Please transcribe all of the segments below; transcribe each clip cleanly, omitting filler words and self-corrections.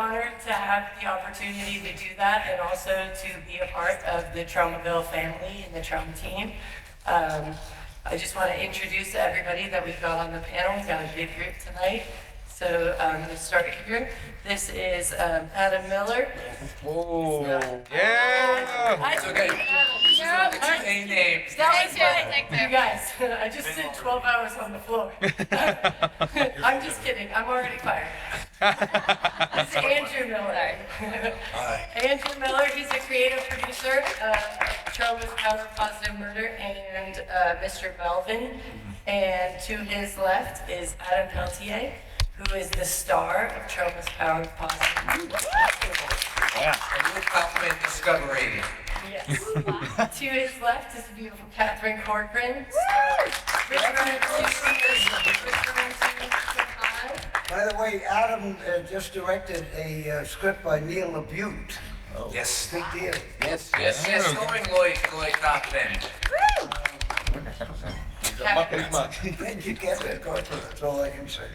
honored to have the opportunity to do that and also to be a part of the Tromaville family and the Troma team. I just want to introduce everybody that we've got on the panel. We've got a big group tonight. So let's start here. This is Adam Miller. Whoa. Yeah. It's okay. Two A names. That was good. You guys, I just did 12 hours on the floor. I'm just kidding. I'm already fired. This is Andrew Miller. Hi. Andrew Miller, he's a creative producer of Troma's Power Positive Murder and Mr. Melvin. And to his left is Adam Peltier, who is the star of Troma's Power Positive Murder. Yeah. Lloyd Kaufman Discovery. Yes. To his left is the beautiful Catherine Corcoran. By the way, Adam just directed a script by Neil LaBute. Oh. Yes. Big deal. Yes. Starring Lloyd Kaufman. Thank you, Catherine Corcoran. That's all I can say.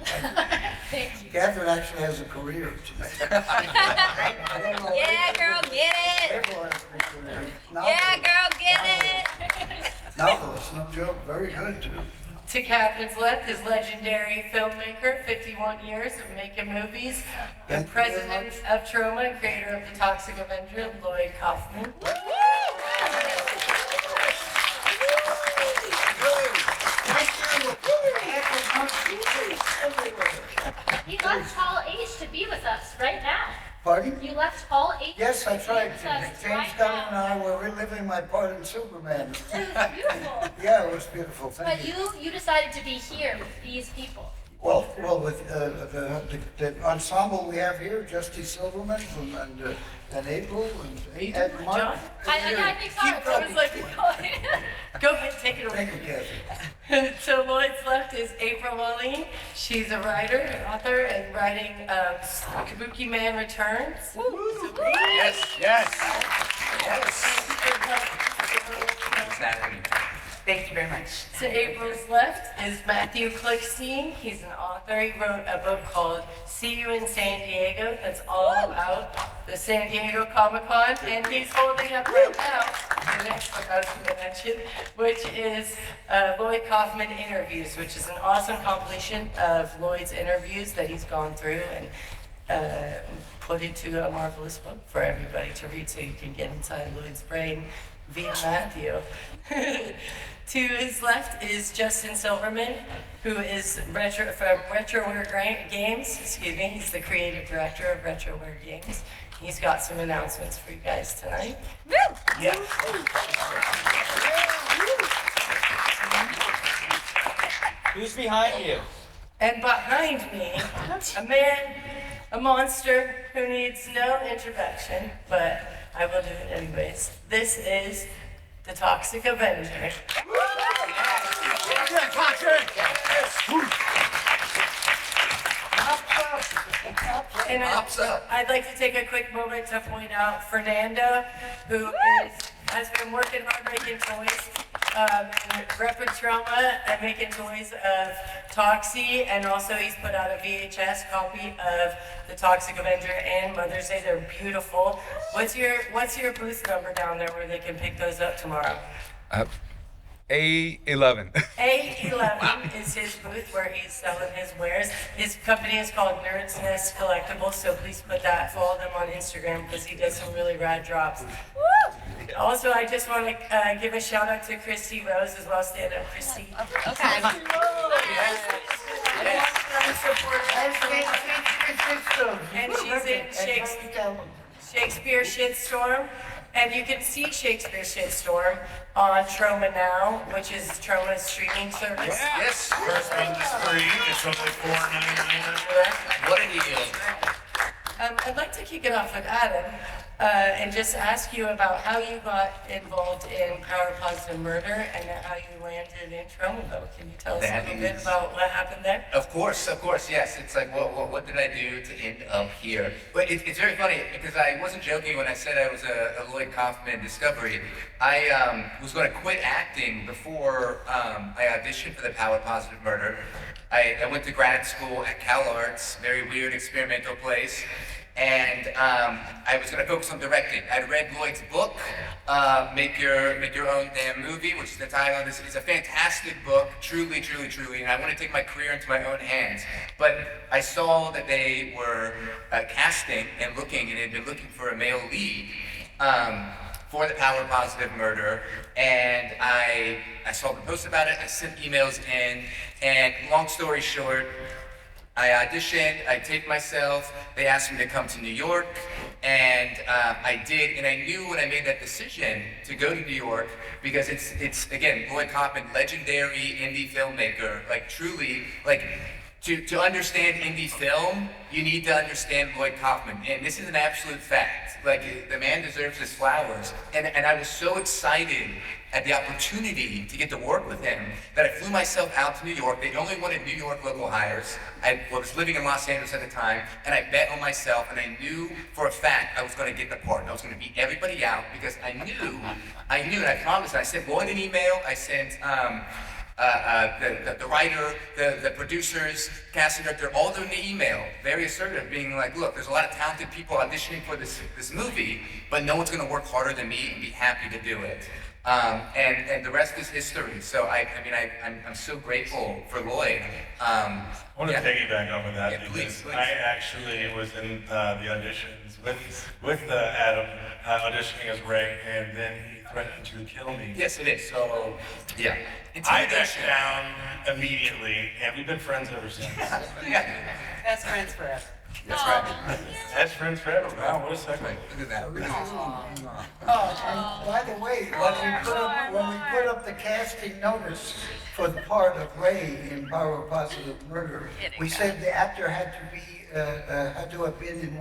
Thank you. Catherine actually has a career. Yeah, girl, get it. Yeah, girl, get it. Novelist, no joke. Very good, too. To Catherine's left is legendary filmmaker, 51 years of making movies, and president of Troma and creator of the Toxic Avenger, Lloyd Kaufman. You left Hall H to be with us right now. Pardon? You left Hall H. Yes, that's right. To be with us James right Gunn now. and I were reliving my part in Silverman. It was beautiful. Yeah, it was beautiful. Thank But you. you decided to be here with these people. Well, with the ensemble we have here, Justy Silverman and April and Mark. John? I think so. I was like, go ahead, take it away. Thank you, Kathy. To Lloyd's left is April Whalin. She's a writer, an author, and writing Kabuki Man Returns. Yes. Thank you very much. To April's left is Mathew Klickstein. He's an author. He wrote a book called See You in San Diego that's all about the San Diego Comic-Con, and he's holding up right now the next book I was going to mention, which is Lloyd Kaufman Interviews, which is an awesome compilation of Lloyd's interviews that he's gone through and put into a marvelous book for everybody to read so you can get inside Lloyd's brain via Mathew. To his left is Justin Silverman, who is from Retroware Games. He's the creative director of Retroware Games. He's got some announcements for you guys tonight. Yeah. Who's behind you? And behind me, a man, a monster who needs no introduction, but I will do it anyways. This is the Toxic Avenger. And I'd like to take a quick moment to point out Fernando, who has been working hard making toys, repping Troma and making toys of Toxie, and also he's put out a VHS copy of the Toxic Avenger and Mother's Day. They're beautiful. What's your booth number down there where they can pick those up tomorrow? A11. A11 is his booth where he's selling his wares. His company is called Nerd's Nest Collectibles, so please follow them on Instagram because he does some really rad drops. Also, I just want to give a shout out to Christy Rose as well. Stand up, Christy. And she's in Shakespeare Shitstorm. And you can see Shakespeare Shitstorm on Troma Now, which is Troma's streaming service. Yes. First month is free. It's only $4.99. What a deal. I'd like to kick it off with Adam and just ask you about how you got involved in Power Positive Murder and how you landed in Tromaville. Can you tell us a little bit about what happened there? Of course, yes. It's like, what did I do to end up here? But it's very funny because I wasn't joking when I said I was a Lloyd Kaufman discovery. I was going to quit acting before I auditioned for the Power Positive Murder. I went to grad school at Cal Arts, very weird experimental place. and I was going to focus on directing. I'd read Lloyd's book, Make Your Own Damn Movie, which is the title of this. It's a fantastic book, truly, truly, truly, and I want to take my career into my own hands. But I saw that they were casting and had been looking for a male lead for the Power Positive Murder, and I saw the post about it, I sent emails in, and long story short, I auditioned, I taped myself, they asked me to come to New York, and I did, and I knew when I made that decision to go to New York, because it's again, Lloyd Kaufman, legendary indie filmmaker, like truly, like, to understand indie film, you need to understand Lloyd Kaufman, and this is an absolute fact. Like, the man deserves his flowers, and I was so excited at the opportunity to get to work with him that I flew myself out to New York. They only wanted New York local hires. I was living in Los Angeles at the time, and I bet on myself, and I knew for a fact I was going to get the part. I was going to beat everybody out because I knew, and I promised. I sent Lloyd an email. I sent the writer, the producers, casting director, all doing the email, very assertive, being like, look, there's a lot of talented people auditioning for this movie, but no one's going to work harder than me and be happy to do it. And the rest is history. So I'm so grateful for Lloyd. I want to piggyback off of that because please. I actually was in the auditions with Adam auditioning as Ray, and then he threatened to kill me. Yes, it is. So yeah, I backed down immediately, and we've been friends ever since. Yeah, Best friends forever. that's right. Best friends forever. Wow, what a second. Look at that. And by the way, when we put up the casting notice for the part of Ray in Power Positive Murder, we said the actor had to be had to have been in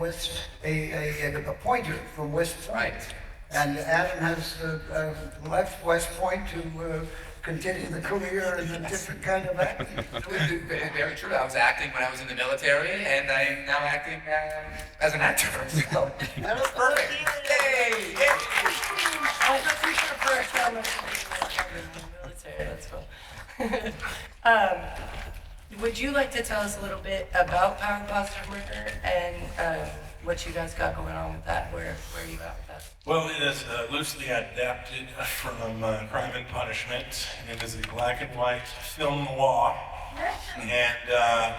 a pointer from West Point. Right. And Adam has left West Point to continue the career in a different kind of acting. Very true. I was acting when I was in the military, and I'm now acting as an actor. So that was perfect. Yay! Yay! I thought you were first time in the military. That's cool. Would you like to tell us a little bit about Power Positive Murder and what you guys got going on with that? Where are you at with that? Well, it is loosely adapted from Crime and Punishment, and it is a black and white film noir. And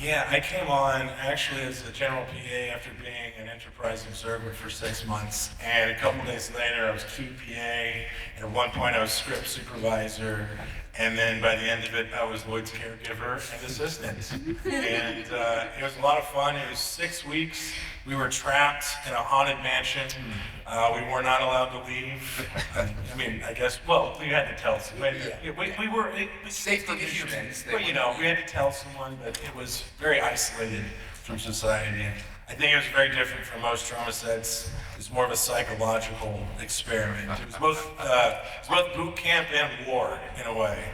yeah, I came on actually as a general PA after being an enterprise observer for 6 months, and a couple days later I was QPA, and at one point I was script supervisor, and then by the end of it I was Lloyd's caregiver and assistant. And it was a lot of fun. It was 6 weeks. We were trapped in a haunted mansion. We were not allowed to leave. I mean, I guess, well, we had to tell someone. We were Safe for the humans. Well, you know, we had to tell someone, but it was very isolated from society. I think it was very different from most trauma sets. It was more of a psychological experiment. It was both boot camp and war, in a way.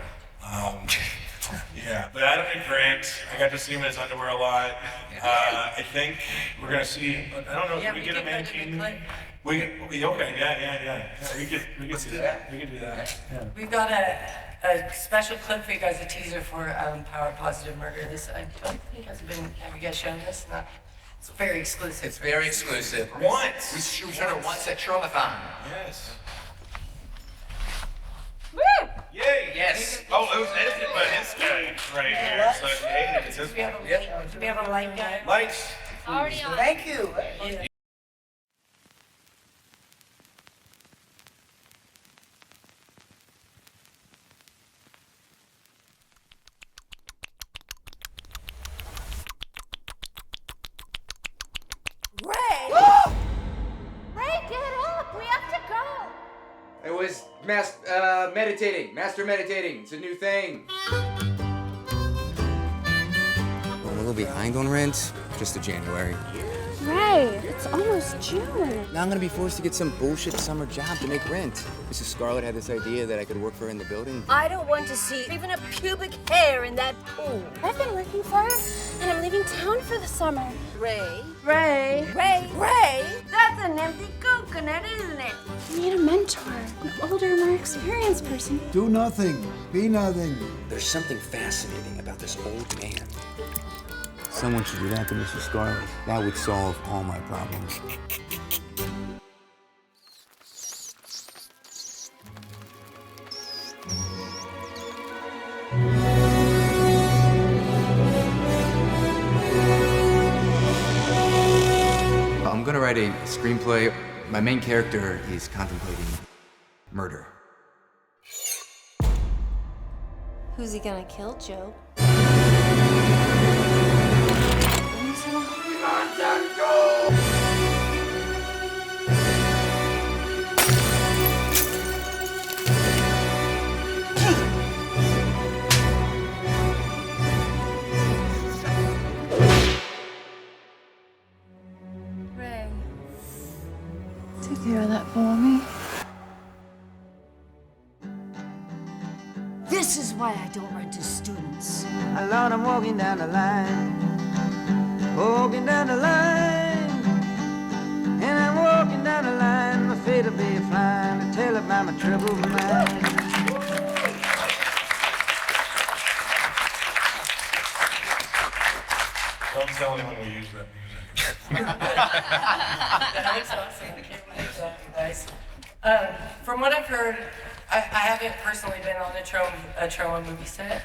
Yeah, but Adam did great. I got to see him in his underwear a lot. I think we're gonna see. I don't know. Yeah, Can we we get a can man go to the king? clip. We okay. Yeah. We could do that. We could do that. Yeah. We've got a special clip for you guys, a teaser for Power Positive Murder. This, I don't think has been, have you guys shown this? Not, it's very exclusive. It's very exclusive. Once. We showed it once at Tromathon. Yes. Woo! Yay! Yes. Oh, it was edited by this guy right here. So yay, it's his Do we have a light guy? lights. Already on. Thank you. Yeah. Ray! Ray, get up. We have to go. It was master meditating. It's a new thing. I'm a little behind on rent, just to January. Ray, it's almost June. Now I'm gonna be forced to get some bullshit summer job to make rent. Mrs. Scarlett had this idea that I could work for her in the building. I don't want to see even a pubic hair in that pool. I've been working for her, and I'm leaving town for the summer. Ray? Ray. Ray? That's an empty coconut, isn't it? You need a mentor, an older, more experienced person. Do nothing, be nothing. There's something fascinating about this old man. Someone should do that to Mrs. Scarlet. That would solve all my problems. I'm gonna write a screenplay. My main character is contemplating murder. Who's he gonna kill, Joe? Ray, take care of that for me. This is why I don't rent to students. Lord, I'm walking down the line, walking down the line, and I'm walking down the line. My fate will be flying to tell about my troubled mind. Don't tell anyone we use that music. That was awesome. I can't wait to talk to you guys. From what I've heard, I haven't personally been on a Troma movie set.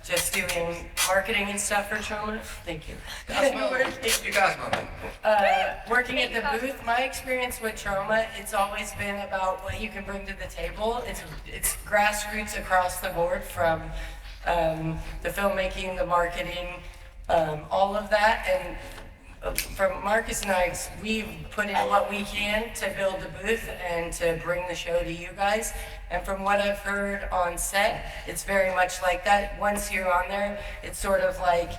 Just doing marketing and stuff for Troma. Thank you. Thank you, Cosmo. Working at the booth, my experience with Troma, it's always been about what you can bring to the table. It's grassroots across the board, from the filmmaking, the marketing, all of that. And from Marcus and I, we've put in what we can to build the booth and to bring the show to you guys. And from what I've heard on set, it's very much like that. Once you're on there, it's sort of like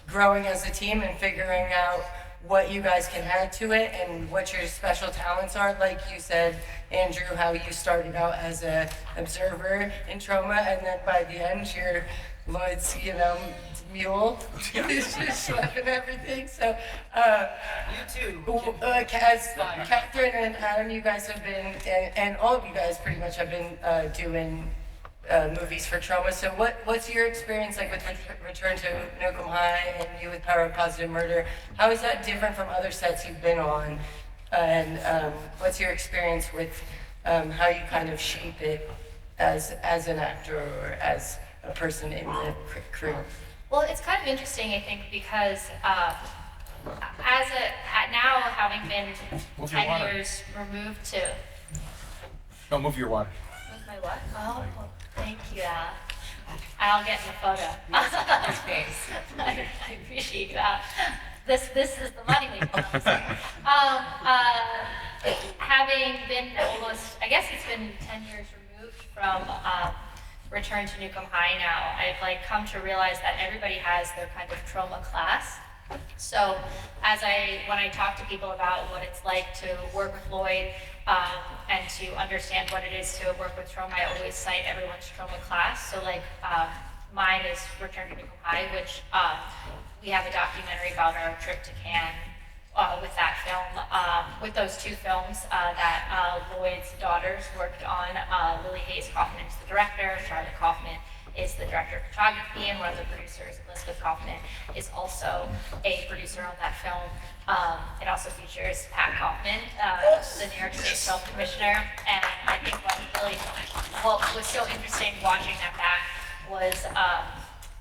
growing as a team and figuring out what you guys can add to it and what your special talents are. Like you said, Andrew, how you started out as an observer in Troma, and then by the end, you're Lloyd's, mule. He's just schlepping everything. So, You too. as Catherine and Adam, you guys have been, and all of you guys pretty much have been doing movies for Troma. So what's your experience like with Return to NUKE High and you with Power of Positive Murder? How is that different from other sets you've been on? And what's your experience with how you kind of shape it as an actor or as a person in the crew? Well, it's kind of interesting, I think, because now having been 10 years removed to... No, move your water. Move my what? Oh, well, thank you. I'll get in the photo. I appreciate that. This is the money maker. Having been almost, I guess it's been 10 years removed from Return to NUKE High now, I've come to realize that everybody has their kind of Troma class. So when I talk to people about what it's like to work with Lloyd and to understand what it is to work with Troma, I always cite everyone's Troma class. So mine is Return to NUKE High, which we have a documentary about our trip to Cannes with that film, with those two films that Lloyd's daughters worked on. Lily Hayes Kaufman is the director, Charlotte Kaufman is the director of photography, and one of the producers, Elizabeth Kaufman, is also a producer on that film. It also features Pat Kaufman, the New York State Film Commissioner, and I think what was so interesting watching that back was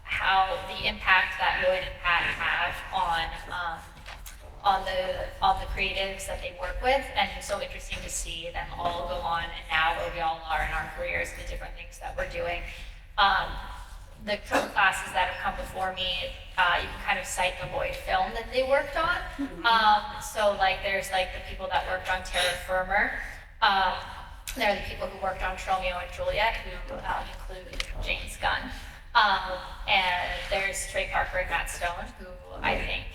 how the impact that Lloyd and Pat have on the creatives that they work with, and it's so interesting to see them all go on and now where we all are in our careers, the different things that we're doing. The film classes that have come before me, you can kind of cite the Lloyd film that they worked on. There's the people that worked on Terra Firma. There are the people who worked on Romeo and Juliet, who include James Gunn. And there's Trey Parker and Matt Stone, who I think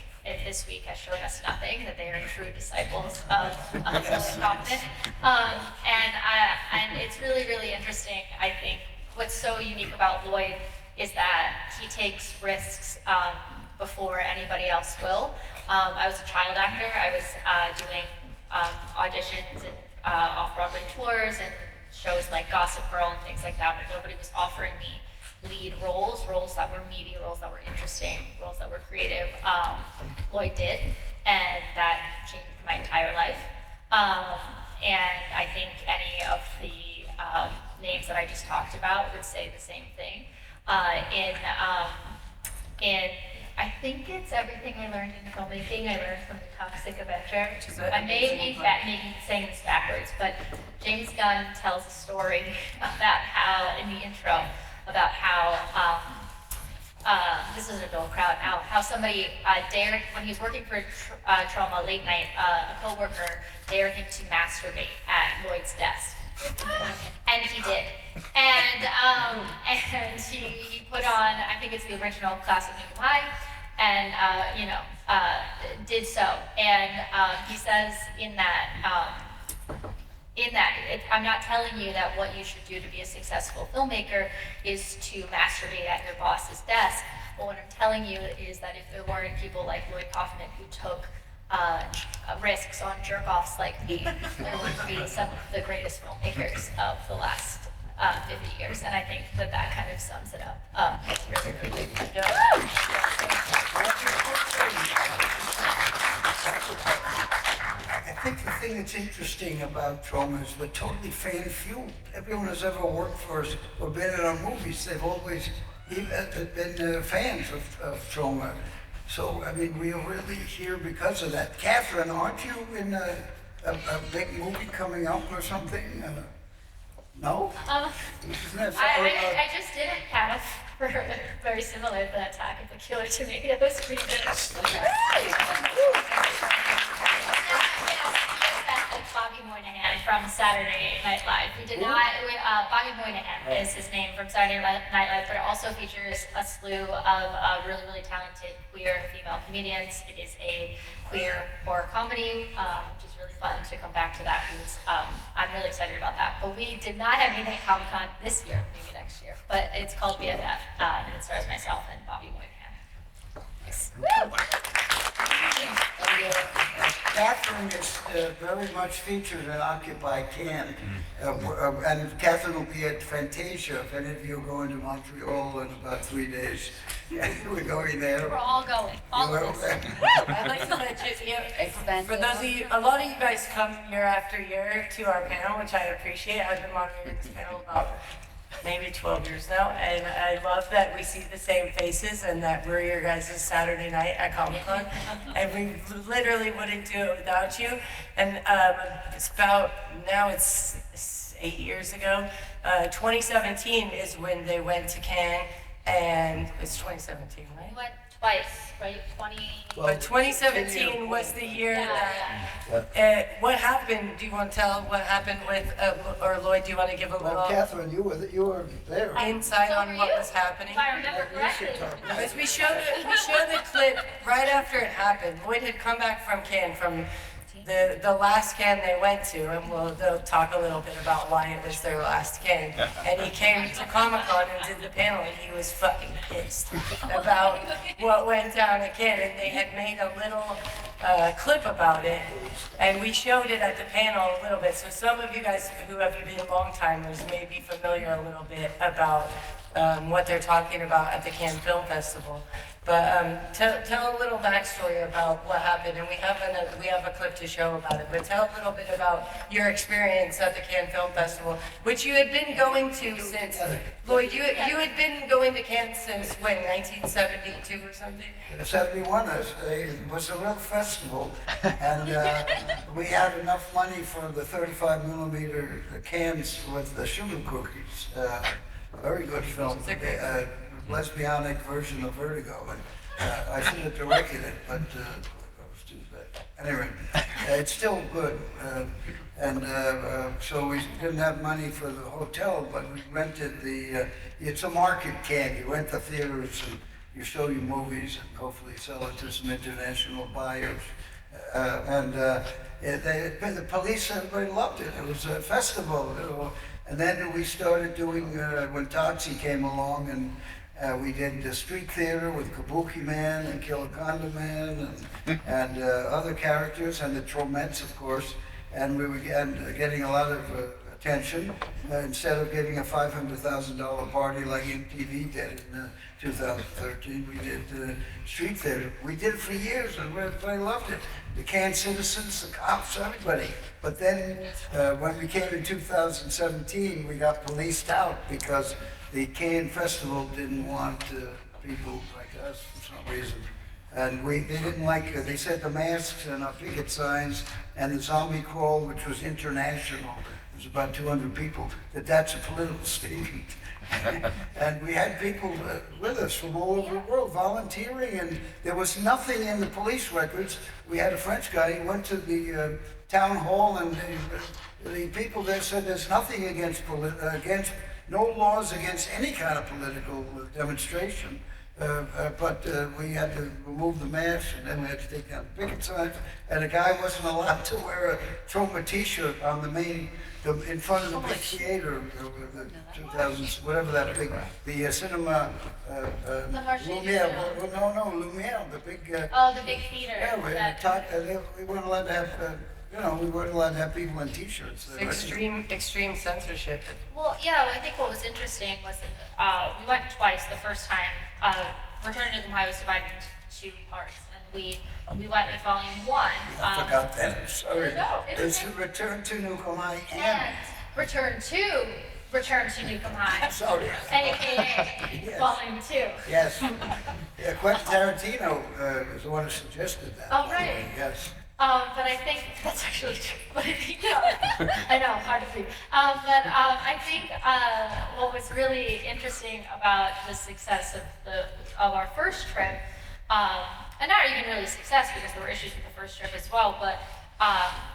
this week has shown us nothing, that they are true disciples of Lloyd Kaufman. And it's really, really interesting. I think what's so unique about Lloyd is that he takes risks before anybody else will. I was a child actor. I was doing auditions and off-Broadway tours and shows like Gossip Girl and things like that, but nobody was offering me lead roles that were meaty, roles that were interesting, roles that were creative. Lloyd did, and that changed my entire life. And I think any of the names that I just talked about would say the same thing. I think it's everything I learned in filmmaking. I learned from the Toxic Avenger. I may be saying this backwards, but James Gunn tells a story about how, in the intro, about how, this is a dull crowd now, how somebody dared, when he was working for Troma late night, a co-worker dared him to masturbate at Lloyd's desk. And he did. And he put on, I think it's the original Classic NUKE High, and did so. And he says in that, I'm not telling you that what you should do to be a successful filmmaker is to masturbate at your boss's desk. But what I'm telling you is that if there weren't people like Lloyd Kaufman who took risks on jerk-offs like me, there would be some of the greatest filmmakers of the last 50 years. And I think that kind of sums it up. It's really, really good. I think the thing that's interesting about Troma is we're totally fan-fueled. Everyone who's ever worked for us or been in our movies, they've always been fans of Troma. So, I mean, we are really here because of that. Catherine, aren't you in a big movie coming up or something? No? Isn't that I just did a cast for very similar to the Attack of the Killer Tomatoes. It was pretty good. Bobby Moynihan from Saturday Night Live. We did not, Bobby Moynihan is his name from Saturday Night Live, but it also features a slew of really, really talented queer female comedians. It is a queer horror comedy, which is really fun to come back to that. I'm really excited about that. But we did not have anything at Comic-Con this year, maybe next year. But it's called BFF, and it stars myself and Bobby Moynihan. Yes. Catherine is very much featured in Occupy Can. And Catherine will be at Fantasia if any of you are going to Montreal in about 3 days. We're going there. We're all going. All of us. I'd like to let you, for those of you, a lot of you guys come year after year to our panel, which I appreciate. I've been monitoring this panel about maybe 12 years now, and I love that we see the same faces and that we're your guys' Saturday night at Comic-Con, and we literally wouldn't do it without you. And it's about, now it's 8 years ago, 2017 is when they went to Cannes, and it's 2017, right? We went twice, right? But 2017 was the year that, what happened, do you want to tell what happened with, or Lloyd, do you want to give a little? Well, Catherine, you were there. Insight on what was happening? If I remember correctly. Because we showed the clip right after it happened. Lloyd had come back from Cannes, from the last Cannes they went to, and they'll talk a little bit about why it was their last Cannes. And he came to Comic-Con and did the panel, and he was fucking pissed about what went down at Cannes. And they had made a little clip about it, and we showed it at the panel a little bit. So some of you guys who have been long-timers may be familiar a little bit about what they're talking about at the Cannes Film Festival. But tell a little backstory about what happened, and we have a clip to show about it. But tell a little bit about your experience at the Cannes Film Festival, which you had been going to since, Lloyd, you had been going to Cannes since when, 1972 or something? 71, it was a real festival, and we had enough money for the 35mm cans with the sugar cookies. Very good film. Lesbianic version of Vertigo, and I should have directed it, but I was too bad. Anyway, it's still good, and so we didn't have money for the hotel, but we rented it's a market can. You rent the theaters and you show your movies and hopefully sell it to some international buyers. The police, everybody loved it. It was a festival, you know. And then we started doing, when Toxic came along, and we did the street theater with Kabuki Man and Killaconda Man and other characters, and the Tromettes, of course. And we were getting a lot of attention. Instead of getting a $500,000 party like MTV did in 2013, we did street theater. We did it for years, and everybody loved it. The Can citizens, the cops, everybody. But then when we came in 2017, we got policed out because the Can Festival didn't want people like us for some reason. And they didn't like, they said the masks and our picket signs and the zombie crawl, which was international, it was about 200 people, that's a political statement. And we had people with us from all over the world volunteering, and there was nothing in the police records. We had a French guy, he went to the town hall, and the people there said there's nothing against no laws against any kind of political demonstration. But we had to remove the mask, and then we had to take down the picket signs, and the guy wasn't allowed to wear a Troma t-shirt on in front of the big theater, the 2000s, whatever that big, the cinema, Lumiere, Lumiere, the big. The big theater. Yeah, we weren't allowed to have, we weren't allowed to have people in t-shirts. Extreme censorship. Well, yeah, I think what was interesting was we went twice. The first time, Return to Nuke was divided into 2 parts, and we went with Volume 1. I forgot that, I'm sorry. No, It's Return to Nuke and Return to Nuke High. Sorry. AKA Yes. Volume 2. Yes. Yeah, Quentin Tarantino was the one who suggested that. Oh, right. Yes. But I think that's actually true. But I know, hard to believe. But I think what was really interesting about the success of our first trip, and not even really success because there were issues with the first trip as well, but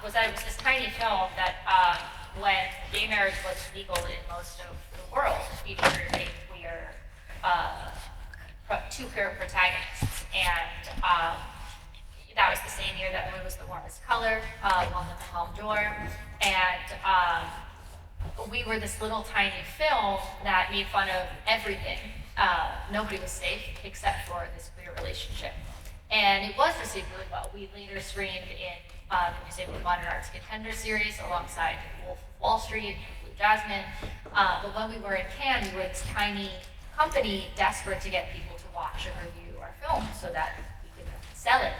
was that it was this tiny film that when gay marriage was legal in most of the world, featured a queer, 2 queer protagonists, and that was the same year that Blue was the warmest color, won the Palme d'Or, and we were this little tiny film that made fun of everything. Nobody was safe except for this queer relationship, and it was received really well. We later screened in the Museum of Modern Art's Contender series alongside Wolf of Wall Street, Blue Jasmine, but when we were in Cannes, we were this tiny company desperate to get people to watch and review our film so that we could sell it.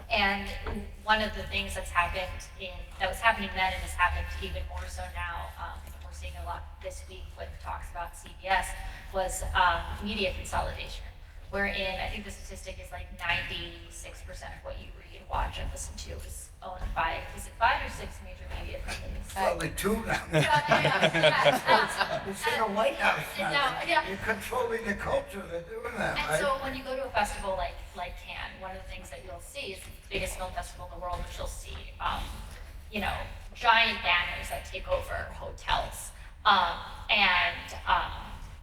And one of the things that was happening then and has happened even more so now, we're seeing a lot this week with talks about CBS, was media consolidation. Wherein I think the statistic is like 96% of what you read, watch, and listen to is owned by, is it 5 or 6 major media companies? Probably 2 now. It's in the White House now. You're controlling the culture, they're doing that, And right? so when you go to a festival like Cannes, one of the things that you'll see is the biggest film festival in the world, which you'll see, giant banners that take over hotels.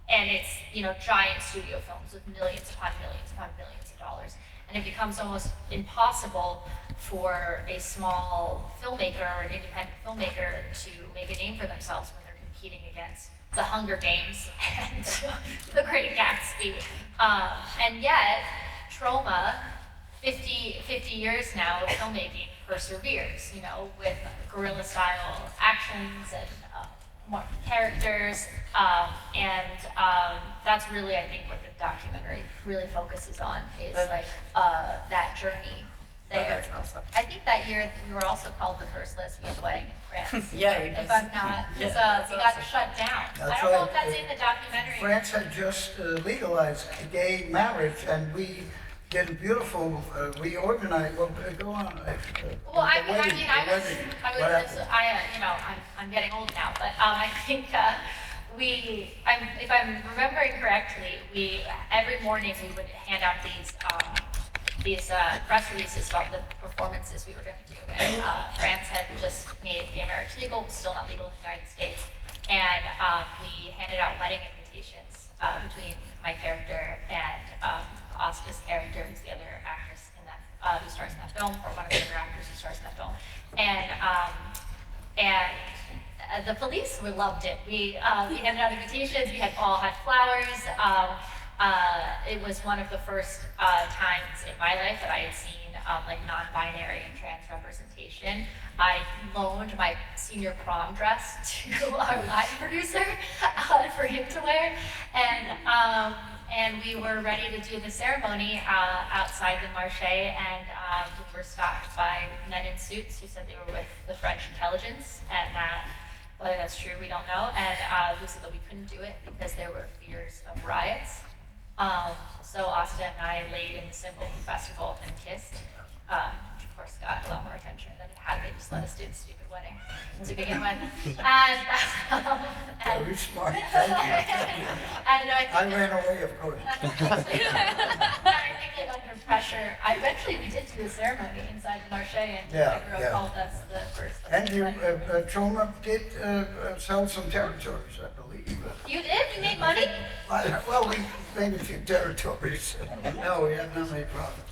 And it's, giant studio films with millions upon millions upon millions of dollars. And it becomes almost impossible for a small filmmaker or an independent filmmaker to make a name for themselves when they're competing against the Hunger Games and the Great Gatsby. And yet, Troma, 50 years now of filmmaking, perseveres, with guerrilla-style actions and more characters, and that's really, I think, what the documentary really focuses on, is that journey. That's awesome. I think that year we were also called the first lesbian wedding in France. Yeah, if I'm not, we got shut down. I don't know if that's in the documentary. France had just legalized gay marriage, and we did a beautiful, we organized, well, go on. I'm getting old now, but I think if I'm remembering correctly, every morning we would hand out these press releases about the performances we were going to do. And France had just made gay marriage legal, it was still not legal in the United States, and we handed out wedding invitations between my character and Oscar's character, who's the other actress in that, who stars in that film, or one of the other actors who stars in that film. And the police loved it. We handed out invitations, we all had flowers. It was one of the first times in my life that I had seen like non-binary and trans representation. I loaned my senior prom dress to our live producer for him to wear, and we were ready to do the ceremony outside the marché, and we were stopped by men in suits who said they were with the French intelligence, and whether that's true, we don't know, and we said that we couldn't do it because there were fears of riots. So Austin and I laid in the Symbol Festival and kissed, which of course got a lot more attention than it had. They just let us do the stupid wedding to begin with. Very smart. Thank you. I ran away, of course. I think under pressure, we did do the ceremony inside the marché, and Figaro called us the first. And you, Troma did sell some territories, I believe. You did? You made money? Well, we made a few territories. No, we had not made profit.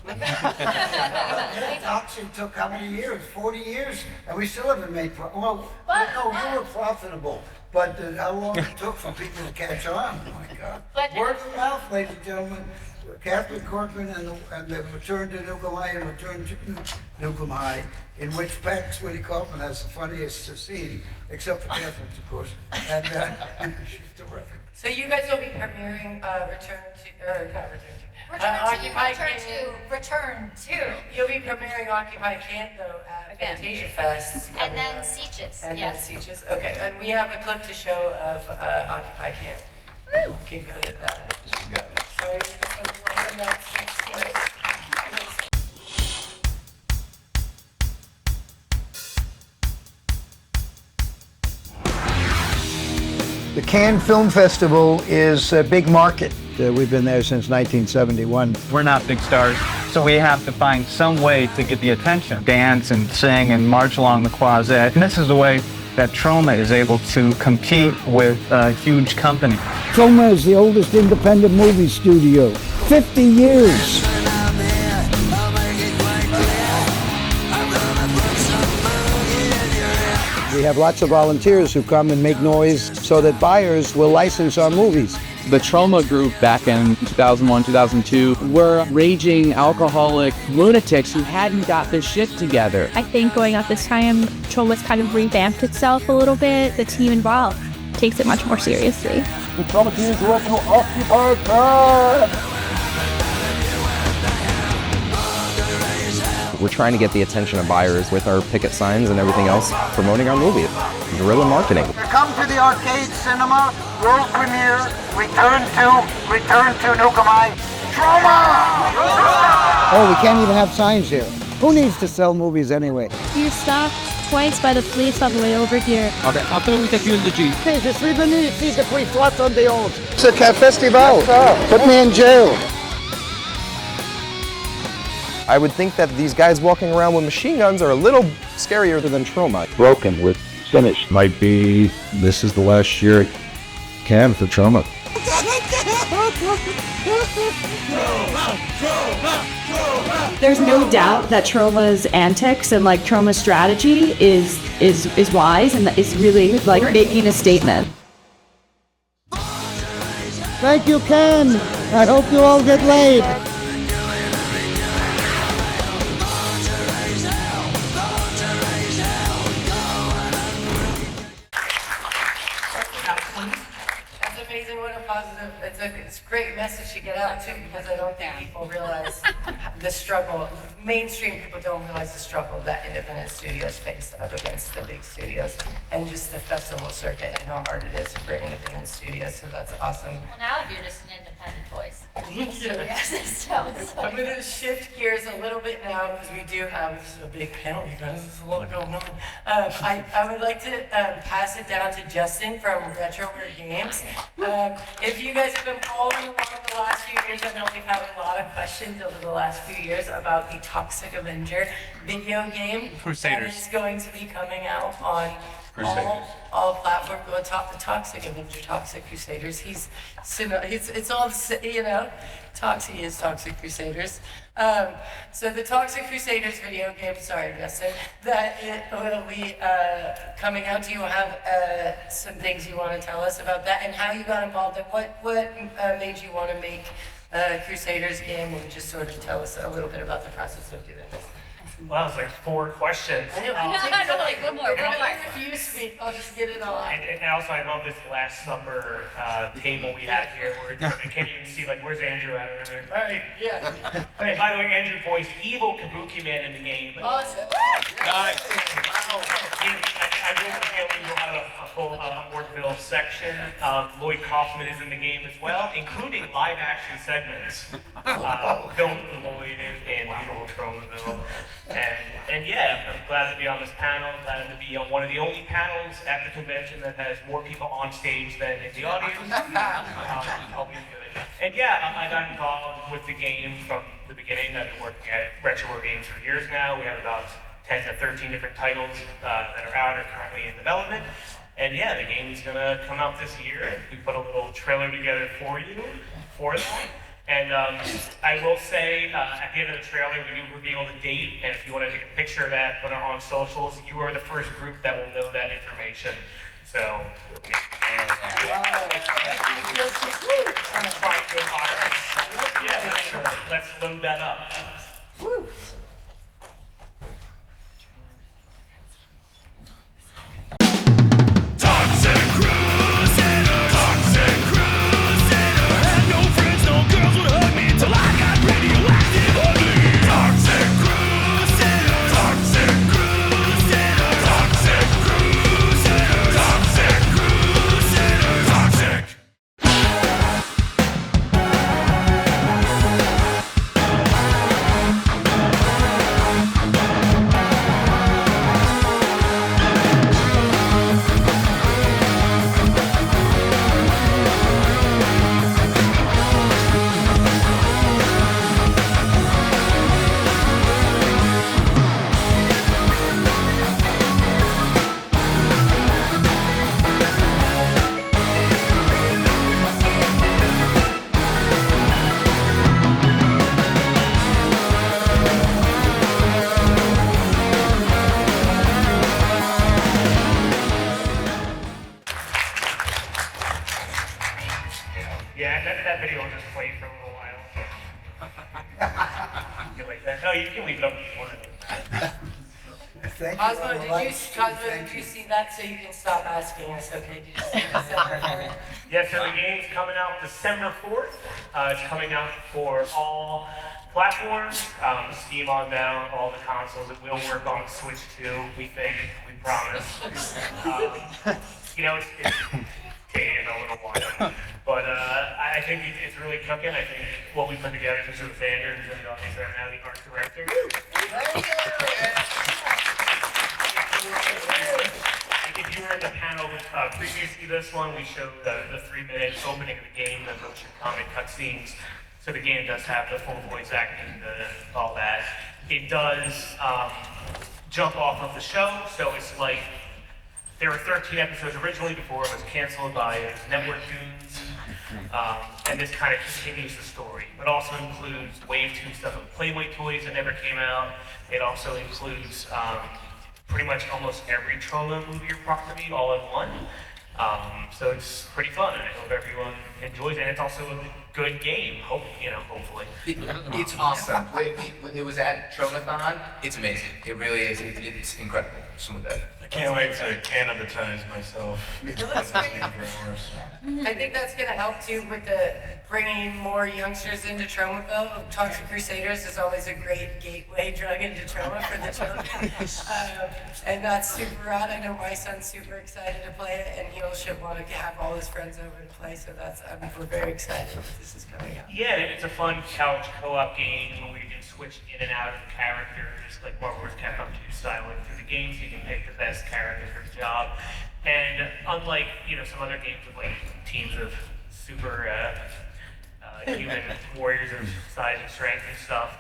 Toxic took how many years? 40 years? And we still haven't made profit. Well, no, you were profitable. But how long it took for people to catch on? Oh my God. Word of mouth, ladies and gentlemen. Catherine Corcoran and the Return to NUKE High and Return to NUKE High, in which Lloyd Kaufman has the funniest scene, except for Catherine's, of course. And she's terrific. So you guys will be premiering Return to. You'll be premiering Occupy Can't though at Fantasia Fest. And then Sieges. And then Sieges. Okay, and we have a clip to show of Occupy Can't. Woo! Can you go to that? You got it. The Cannes Film Festival is a big market. We've been there since 1971. We're not big stars, so we have to find some way to get the attention. Dance and sing and march along the closet. And this is the way that Troma is able to compete with a huge company. Troma is the oldest independent movie studio. 50 years. We have lots of volunteers who come and make noise so that buyers will license our movies. The Troma group back in 2001, 2002 were raging alcoholic lunatics who hadn't got their shit together. I think going up this time, Troma's kind of revamped itself a little bit. The team involved takes it much more seriously. The Troma team is working to occupy time. We're trying to get the attention of buyers with our picket signs and everything else, promoting our movie. Guerrilla marketing. Come to the arcade cinema, world premiere, return to NUKE High. Troma! Oh, we can't even have signs here. Who needs to sell movies anyway? You're stopped twice by the police on the way over here. Okay, après we take you in the Jeep. Hey, je suis venu ici depuis 71. It's a festival. Put me in jail. I would think that these guys walking around with machine guns are a little scarier than Troma. Broken, we're finished. Might be this is the last year at Cannes for Troma. There's no doubt that Troma's antics and like Troma's strategy is wise and is really like making a statement. Thank you, Ken. I hope you all get laid. It's a great message to get out too, because I don't think people realize the struggle. Mainstream people don't realize the struggle that independent studios face up against the big studios, and just the festival circuit and how hard it is for independent studios. So that's awesome. Well, now you're just an independent voice. I'm going to shift gears a little bit now because we do have a big panel. You guys, there's a lot going on. I would like to pass it down to Justin from Retroware Games. If you guys have been following along the last few years, I know we've had a lot of questions over the last few years about the Toxic Avenger video game. Crusaders. That is going to be coming out on all platforms. Go top the Toxic Avenger, Toxic Crusaders. It's all, you know, Toxic is Toxic Crusaders. So the Toxic Crusaders video game, sorry Justin, that it will be coming out. Do you have some things you want to tell us about that and how you got involved and what made you want to make Crusaders game and just sort of tell us a little bit about the process of doing this. Wow, it's like 4 questions. I know, one more. Refuse me, I'll just get it all out. And also, I love this Last Supper table we have here where you can't even see, like, where's Andrew at? Hey, yeah. Hey, by the way, Andrew voiced evil Kabuki Man in the game. Awesome. Nice. I will reveal you will have a full Mortville section. Lloyd Kaufman is in the game as well, including live action segments. Filmed with Lloyd in beautiful Tromaville. And yeah, I'm glad to be on this panel, glad to be on one of the only panels at the convention that has more people on stage than in the audience. I'll be good. And yeah, I got involved with the game from the beginning. I've been working at Retroware games for years now. We have about 10 to 13 different titles that are out or currently in development. And yeah, the game is gonna come out this year. We put a little trailer together for you for that. And I will say, at the end of the trailer, we do reveal the date, and if you want to take a picture of that, put it on socials, you are the first group that will know that information. So, let's load that up. Woo. Toxic Crusaders, Toxic Crusaders. Had no friends, no girls would hug me till I got radioactive ugly. Toxic Crusaders, Toxic Crusaders, Toxic Crusaders, Toxic Crusaders, Toxic. Yeah, that video will just play for a little while. You like that? No, you can leave it up if you want. Cosmo, did you see that so you can stop asking us, okay? Did you see that? Yeah, so the game's coming out December 4th. It's coming out for all platforms, Steam on down, all the consoles. It will work on Switch too, we think, we promise. You know, it's taking a little while. But I think it's really cooking. I think what we put together, Mr. Vander, who's in the audience right now, the art director. If you were at the panel previously this one, we showed the 3-minute opening of the game, the motion comic cutscenes. So the game does have the full voice acting, all that. It does jump off of the show, so it's like there were 13 episodes originally before it was canceled by Network Dunes. And this kind of continues the story. It also includes Wave 2 stuff with Playboy toys that never came out. It also includes pretty much almost every Troma movie or property all in one. So it's pretty fun, and I hope everyone enjoys it. And it's also a good game, hopefully. It's awesome. When it was at Tromathon, it's amazing. It really is. It's incredible. Some of that. I can't wait to cannabitize myself. I think that's going to help too with the bringing more youngsters into Tromaville. Toxic Crusaders is always a great gateway drug into Troma for the children. And that's super rad. I know my son's super excited to play it, and he'll want to have all his friends over to play. So we're very excited that this is coming out. Yeah, it's a fun couch co-op game where we can switch in and out of the characters, like Marvel vs. Capcom 2 style, through the game, so you can pick the best character for the job. And unlike some other games with like teams of super human warriors of size and strength and stuff,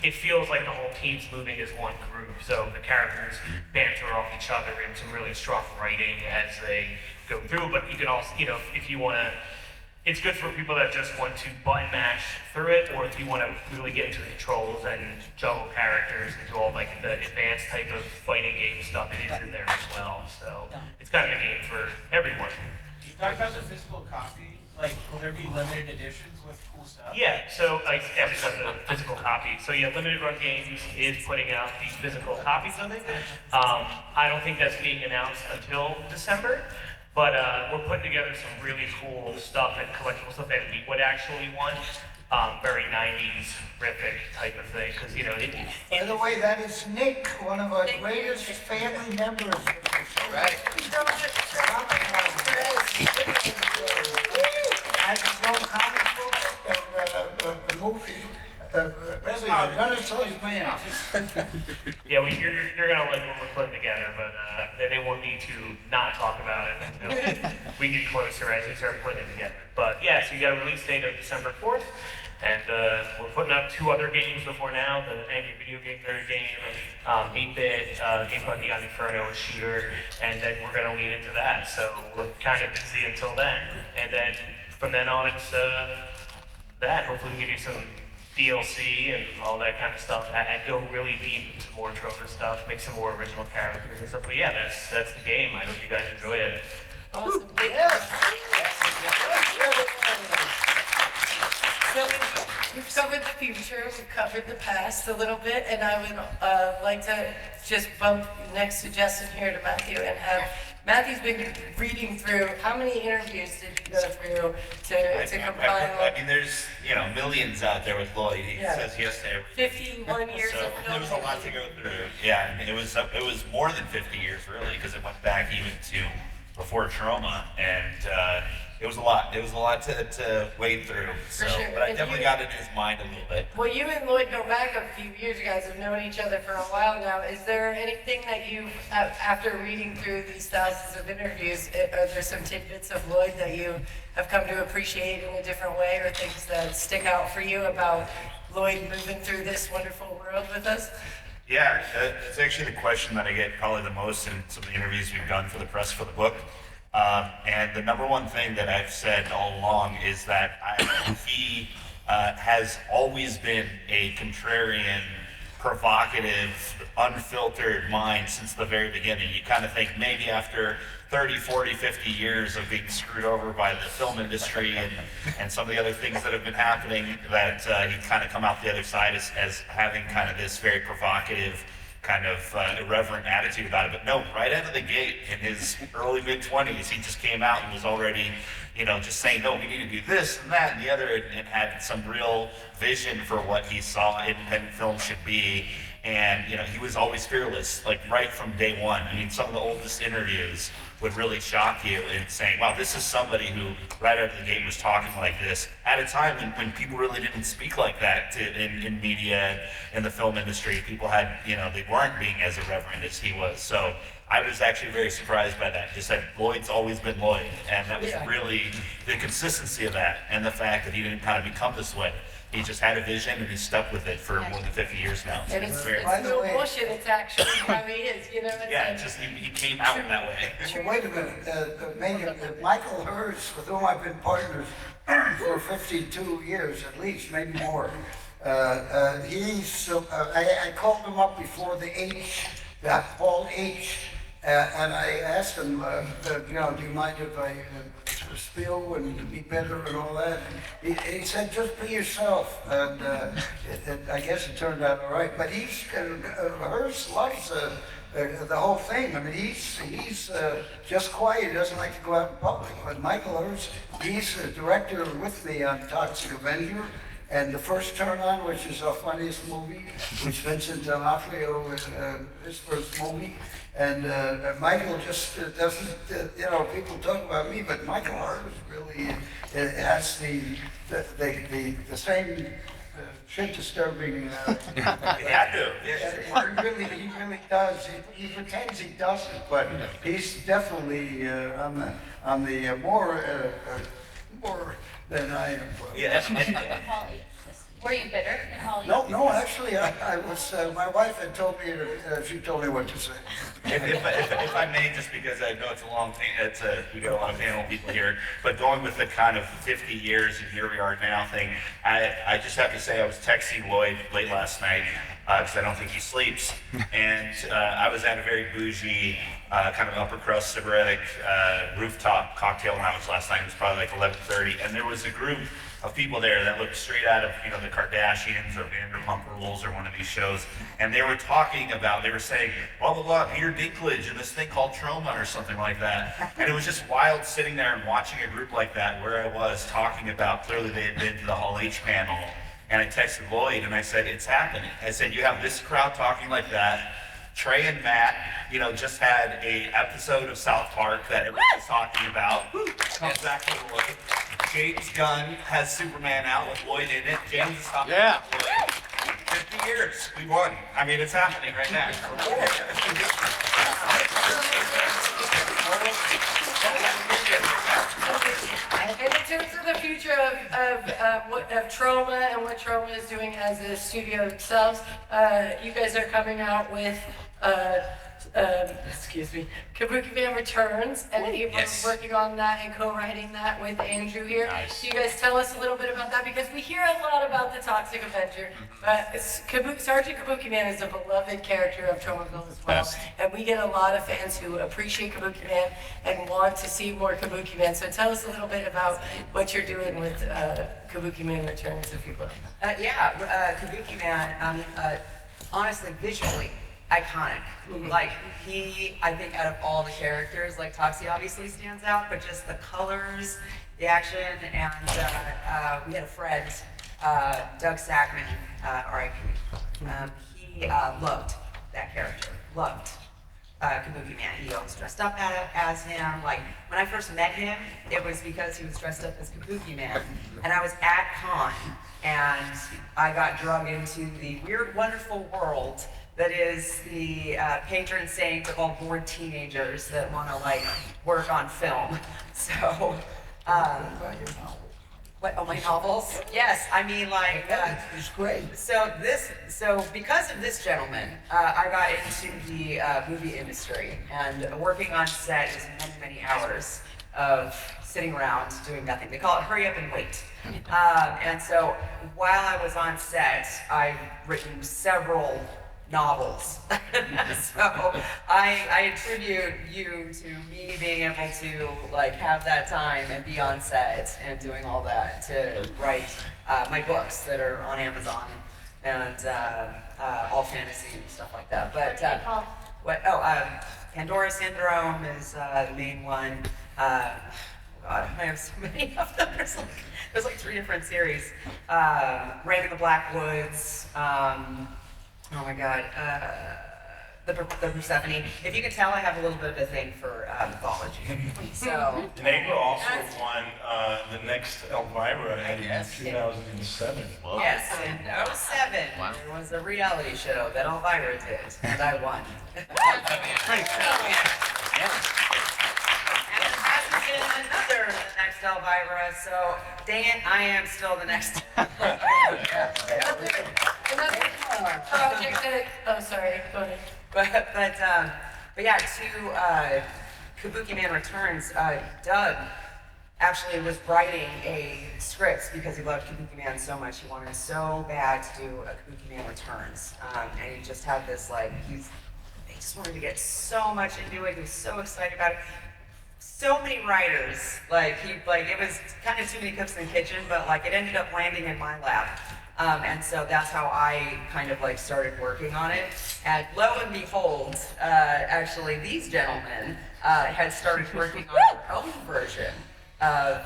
it feels like the whole team's moving as one group. So the characters banter off each other and some really strong writing as they go through. But you can also, if you want to, it's good for people that just want to button mash through it, or if you want to really get into the controls and juggle characters and do all like the advanced type of fighting game stuff, it is in there as well. So it's kind of a game for everyone. You talked about the physical copy. Like, will there be limited editions with cool stuff? Yeah, so like everyone the physical copy. So yeah, Limited Run Games is putting out these physical copies of it. I don't think that's being announced until December, but we're putting together some really cool stuff and collectible stuff that we would actually want. Very 90s rific type of thing, because you know. By the way, that is Nick, one of our greatest family members. Right. Has his own comic book and movie. Renaissance man. Yeah, you're gonna like what we're putting together, but they won't need to not talk about it until we get closer as we start putting it together. But yeah, so you got a release date of December 4th, and we're putting up 2 other games before now: the Angry Video Game Nerd game, 8-bit game called Neon Inferno, a shooter, and then we're gonna lead into that. So we're kind of busy until then, and then from then on it's that. Hopefully we can give you some DLC and all that kind of stuff, and go really deep into more Troma stuff, make some more original characters and stuff. But yeah, that's the game. I hope you guys enjoy it. Awesome. Yes. So we've covered the future, we've covered the past a little bit, and I would like to just bump next to Justin here to Mathew and have Matthew's been reading through. How many interviews did you go through to compile? I mean, there's, you know, millions out there with Lloyd. He says yes to everything. 51 years so of there was a lot to go through. Yeah, I mean, it was more than 50 years really, because it went back even to before Troma, and it was a lot. It was a lot to wade through. So, sure. But I definitely got in his mind a little bit. Well, you and Lloyd go back a few years. You guys have known each other for a while now. Is there anything that you, after reading through these thousands of interviews, are there some tidbits of Lloyd that you have come to appreciate in a different way, or things that stick out for you about Lloyd moving through this wonderful world with us? Yeah, it's actually the question that I get probably the most in some of the interviews we've done for the press for the book. And the number one thing that I've said all along is that he has always been a contrarian, provocative, unfiltered mind since the very beginning. You kind of think maybe after 30, 40, 50 years of being screwed over by the film industry and some of the other things that have been happening, that he'd kind of come out the other side as having kind of this very provocative, kind of irreverent attitude about it. But no, right out of the gate in his early mid-20s, he just came out and was already, you know, just saying, no, we need to do this and that and the other, and had some real vision for what he saw independent film should be. And, you know, he was always fearless, like right from day one. I mean, some of the oldest interviews would really shock you in saying, wow, this is somebody who right out of the gate was talking like this at a time when people really didn't speak like that in media, in the film industry. People had, you know, they weren't being as irreverent as he was. So I was actually very surprised by that. Just that Lloyd's always been Lloyd, and that was really the consistency of that, and the fact that he didn't kind of become this way. He just had a vision and he stuck with it for more than 50 years now. And it's no bullshit, it's actually how he is, you know? Yeah, just he came out that way. Well, wait a minute, Megan, Michael Hurst, with whom I've been partners for 52 years at least, maybe more. I called him up before the H, that Paul H, and I asked him, you know, do you mind if I spill and be better and all that? And he said, just be yourself. And I guess it turned out all right. But Hurst loves the whole thing. I mean, he's just quiet. He doesn't like to go out in public. But Michael Hurst, he's a director with me on Toxic Avenger. And the first Turn On, which is our funniest movie, which Vincent D'Onofrio was his first movie. And Michael just doesn't, you know, people talk about me, but Michael Hurst really has the same shit disturbing. I do. He really does. He pretends he doesn't, but he's definitely on the more than I am. Yeah. Were you bitter? No, actually, I was, my wife had told me, she told me what to say. If I may, just because I know it's a long thing, we got a lot of panel people here, but going with the kind of 50 years and here we are now thing, I just have to say I was texting Lloyd late last night, because I don't think he sleeps. And I was at a very bougie, kind of upper crust Sybaritic rooftop cocktail lounge last night. It was probably like 11:30, and there was a group of people there that looked straight out of, you know, the Kardashians or Vanderpump Rules or one of these shows, and they were talking about, they were saying, blah, blah, blah, Peter Dinklage and this thing called Troma or something like that. And it was just wild sitting there and watching a group like that where I was talking about, clearly they had been to the Hall H panel, and I texted Lloyd and I said, it's happening. I said, you have this crowd talking like that. Trey and Matt, you know, just had a episode of South Park that everybody's talking about. Comes back to Lloyd. James Gunn has Superman out with Lloyd in it. James is talking about Lloyd. 50 years, we won. I mean, it's happening right now. And in terms of the future of Troma and what Troma is doing as a studio themselves, you guys are coming out with, Kabuki Man Returns, and April's working on that and co-writing that with Andrew here. Nice. So you guys tell us a little bit about that, because we hear a lot about the Toxic Avenger, but Sergeant Kabuki Man is a beloved character of Tromaville as well, and we get a lot of fans who appreciate Kabuki Man and want to see more Kabuki Man. So tell us a little bit about what you're doing with Kabuki Man Returns, if you will. Kabuki Man, honestly, visually iconic. Like, I think out of all the characters, like Toxie obviously stands out, but just the colors, the action, and we had a friend, Doug Sackman, R.I.P. He loved that character, loved Kabuki Man. He always dressed up as him. Like, when I first met him, it was because he was dressed up as Kabuki Man, and I was at Con, and I got dragged into the weird, wonderful world that is the patron saint of all bored teenagers that want to like work on film. So, what? Oh, my novels? Yes, I mean like. It's great. So because of this gentleman, I got into the movie industry, and working on set is many, many hours of sitting around doing nothing. They call it hurry up and wait. And so while I was on set, I've written several novels. So I attribute you to me being able to like have that time and be on set and doing all that to write my books that are on Amazon and all fantasy and stuff like that. But Pandora Syndrome is the main one. God, I have so many of them. There's like 3 different series. Rain in the Black Woods. Oh my God, the Persephone. If you can tell, I have a little bit of a thing for mythology. So. And April also won the next Elvira in 2007. Yes, in 2007, there was a reality show that Elvira did, and I won. And there hasn't been another the next Elvira, so dang it, I am still the next. Project that, oh sorry, go ahead. But yeah, to Kabuki Man Returns, Doug actually was writing a script because he loved Kabuki Man so much. He wanted so bad to do a Kabuki Man Returns, and he just had this like he just wanted to get so much into it. He was so excited about it. So many writers, it was kind of too many cooks in the kitchen, but like it ended up landing in my lap. And so that's how I kind of like started working on it. And lo and behold, actually these gentlemen had started working on their own version of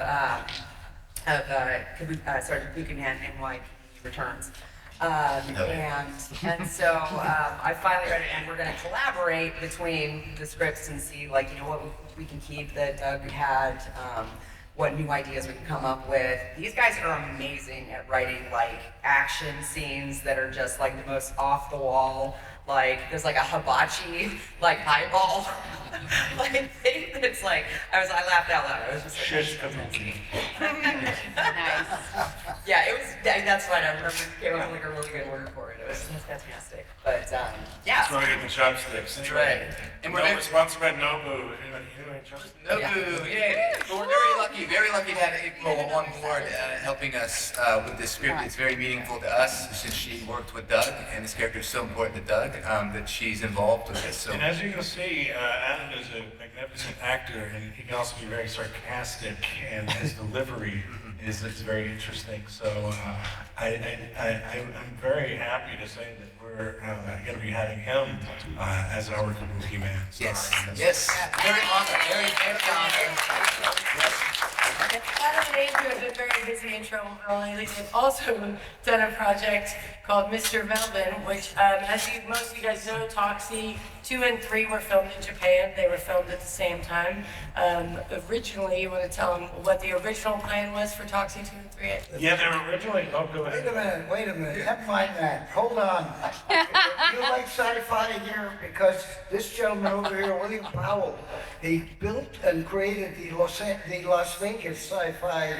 Sergeant Kabuki Man NYPD Returns. And so I finally read it, and we're going to collaborate between the scripts and see like, you know, what we can keep that Doug had, what new ideas we can come up with. These guys are amazing at writing like action scenes that are just like the most off the wall. Like there's like a hibachi like eyeball like thing that's like I laughed out loud. I was just like, Shish Kabuki. nice. Yeah, it was That's fine. I remember you came up with like a really good word for it. It was fantastic. But yeah. That's why we get the chopsticks. That's right. And we're no, sponsored by Nobu. Anyway, chopsticks. Nobu, yeah. But we're very lucky to have April on board helping us with this script. It's very meaningful to us since she worked with Doug, and this character is so important to Doug that she's involved with this. So. And as you can see, Adam is a magnificent actor, and he can also be very sarcastic, and his delivery is very interesting. So I'm very happy to say that we're going to be having him as our Kabuki Man. Yes, yes. Very honored, very honored. Adam and Andrew have been very busy in Troma lately. They've also done a project called Mr. Melvin, which, as most of you guys know, Toxic 2 and 3 were filmed in Japan. They were filmed at the same time. Originally, you want to tell them what the original plan was for Toxic 2 and 3? Yeah, they were originally. Oh, go ahead. Wait a minute. Never mind that. Hold on. You like sci-fi here because this gentleman over here, William Powell, he built and created the Las Vegas Sci-Fi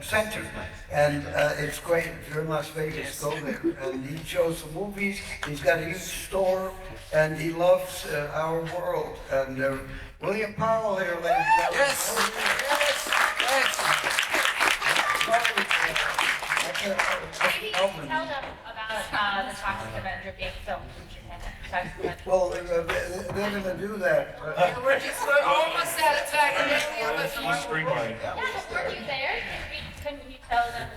Center, and it's great. If you're in Las Vegas, go there. And he shows the movies. He's got a huge store, and he loves our world. And William Powell here, ladies and gentlemen. Yes. Maybe you can tell them about the Toxic Avenger being filmed in Japan. Well, they're going to do that. We're almost out of time. Were you there? Couldn't you tell them?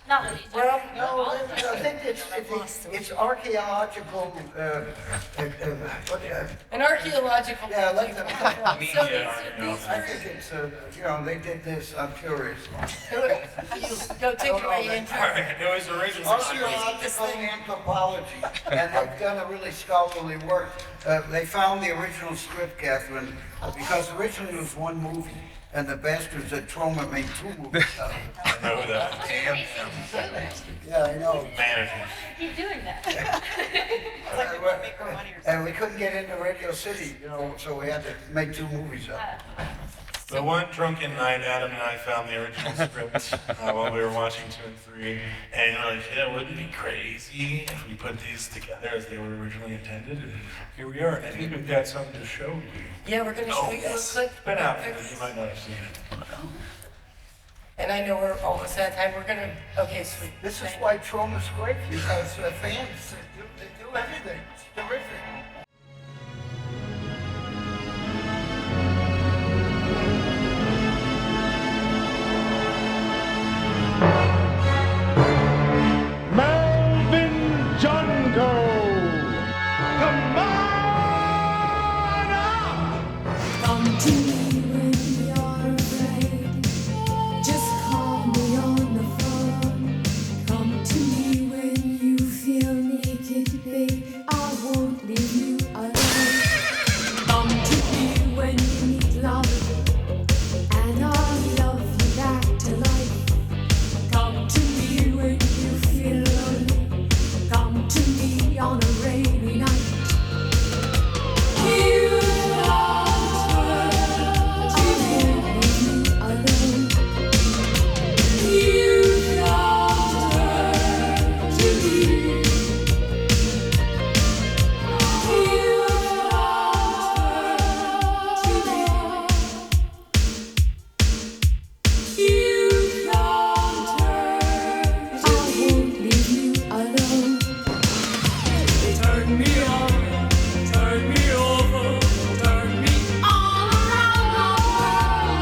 Not really. Well, no, I think it's archaeological. An archaeological. Yeah, like the. I think it's they did this. I'm curious. Go take it away, Andrew. It was originally Archaeological anthropology, and they've done a really scholarly work. They found the original script, Catherine, because originally it was one movie. And the bastards at Troma made 2 movies out of it. I know that. Damn. Yeah, I know. Management. Keep doing that. And we couldn't get into Radio City, so we had to make 2 movies out of it. So one drunken night, Adam and I found the original script while we were watching 2 and 3, and we're like, yeah, wouldn't it be crazy if we put these together as they were originally intended? And here we are. I think we've got something to show you. Yeah, we're going to show you a clip. It's been out there. You might not have seen it. And I know we're almost out of time. We're going to, okay, sweet. This is why Troma's great, because fans, they do everything. It's terrific. Melvin Jungle! Come on up! Come to me when you're afraid. Just call me on the phone. Come to me when you feel naked, babe. I won't leave you alone. Come to me when you need love, and I'll love you back to life. Come to me when you feel lonely. Come to me on a rainy night. You don't hurt, I won't leave you alone. You don't hurt to me. You don't hurt to me. You don't hurt to me. I won't leave you alone. Turn me on, turn me over, turn me all around the world.